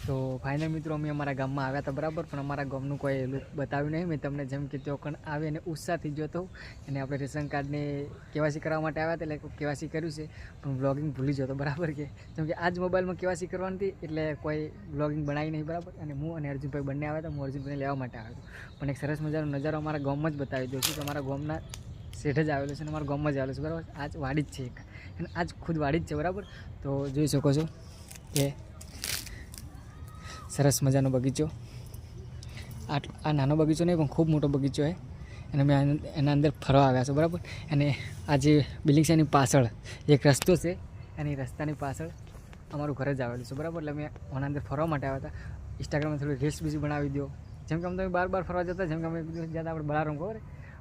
તો ફાઇનલ મિત્રો અમે અમારા ગામમાં આવ્યા હતા બરાબર, પણ અમારા ગામનું કોઈ લુક બતાવ્યું નહીં. મેં તમને જેમ કે તેઓ પણ આવે અને ઉત્સાહથી જોતો અને આપણે રેશન કાર્ડને કેવાયસી કરવા માટે આવ્યા હતા, એટલે કેવાયસી કર્યું છે પણ બ્લોગિંગ ભૂલી જતો બરાબર. કે જેમ કે આ જ મોબાઈલમાં કેવાયસી કરવાની હતી એટલે કોઈ બ્લોગિંગ બનાવી નહીં બરાબર. અને હું અને અર્જુનભાઈ બંને આવ્યા હતા. હું અર્જુનભાઈને લેવા માટે આવ્યો હતો, પણ એક સરસ મજાનો નજારો અમારા ગામમાં જ બતાવી દઉં છું કે અમારા ગામના શેઠ જ આવેલો છે અને અમારા ગામમાં જ આવેલો છે બરાબર. આજ વાડી જ છે એક, અને આજ ખુદ વાડી જ છે બરાબર. તો જોઈ શકો છો કે સરસ મજાનો બગીચો. આ નાનો બગીચો નહીં પણ ખૂબ મોટો બગીચો છે, અને અમે એના અંદર ફરવા આવ્યા છે બરાબર. અને આ જે બિલ્ડિંગ છે એની પાછળ એક રસ્તો છે, અને એ રસ્તાની પાછળ અમારું ઘર જ આવેલું છે બરાબર. એટલે અમે એના અંદર ફરવા માટે આવ્યા હતા. ઇન્સ્ટાગ્રામમાં થોડી રીલ્સ બીજી બનાવી દો. જેમ કે અમે તમે બાર ફરવા જતા, જેમ કે અમે જતા આપણે બલારામ ખબર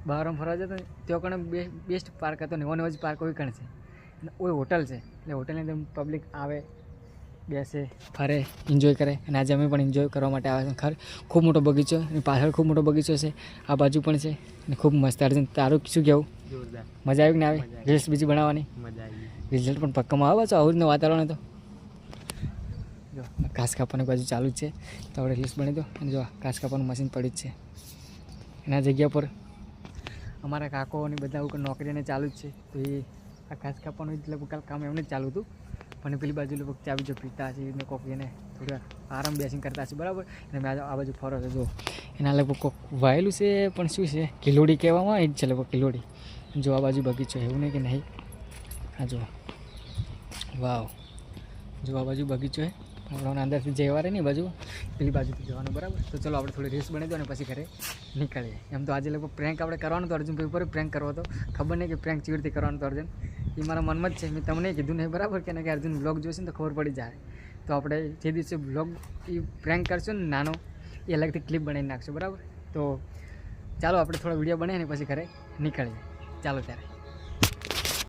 બહારમ ફરવા જતા તેઓ કણે બેસ્ટ પાર્ક હતો, નવો જ પાર્ક હોય કણે છે, અને ઓય હોટલ છે. એટલે હોટલની અંદર પબ્લિક આવે, બેસે, ફરે, એન્જોય કરે. અને આજે અમે પણ એન્જોય કરવા માટે આવ્યા છે. ખૂબ મોટો બગીચો, અને પાછળ ખૂબ મોટો બગીચો છે, આ બાજુ પણ છે, અને ખૂબ મસ્ત. અર્જુન તારું શું કહેવું? જોરદાર. મજા આવી કે ના આવી? રીલ્સ બીજી બનાવવાની મજા આવી. રિઝલ્ટ પણ પક્કામાં આવે છે. આવું જ વાતાવરણ તો જો ઘાસ કાપવાની બાજુ ચાલુ જ છે, તો આપણે રીલ્સ બની દો. અને જો ઘાસ કાપવાનું મશીન પડી જ છે. એના જગ્યા પર અમારા કાકોની બધા ઉપર નોકરીને ચાલુ જ છે, તો એ આ ઘાસ કાપવાનું એટલે કામ એમને જ ચાલુ હતું. પણ પેલી બાજુ લોકો ચાવી જો પીતા છે ને કોક એને થોડા આરામ બેસીને કરતા છે બરાબર. અને મેં આ બાજુ ફરો છો જો એના લગભગ કોક વાયેલું છે, પણ શું છે કિલોડી કહેવામાં એ જ છે લગભગ કિલોડી. જો આ બાજુ બગીચો એવું નહીં કે નહીં. હા જો વાવ, જો આ બાજુ બગીચો છે. આપણે અંદરથી જવા રહે ને બાજુ પેલી બાજુથી જવાનું બરાબર. તો ચલો આપણે થોડી રીલ્સ બની દો અને પછી ઘરે નીકળીએ. એમ તો આજે લગભગ પ્રેન્ક આપણે કરવાનું તો અર્જુનભાઈ ઉપર પ્રેન્ક કરવો હતો. ખબર નહીં કે પ્રેન્ક ચીડથી કરવાનું તો અર્જુન એ મારા મનમાં જ છે. મેં તમને કીધું નહીં બરાબર, કે અર્જુન બ્લોગ જોશે ને તો ખબર પડી જાય. તો આપણે જે દિવસે બ્લોગ એ પ્રેન્ક કરશું ને નાનો, એ અલગથી ક્લિપ બનાવી નાખશું બરાબર. તો ચાલો આપણે થોડો વિડીયો બનાવીને પછી ઘરે નીકળીએ. ચાલો ત્યારે.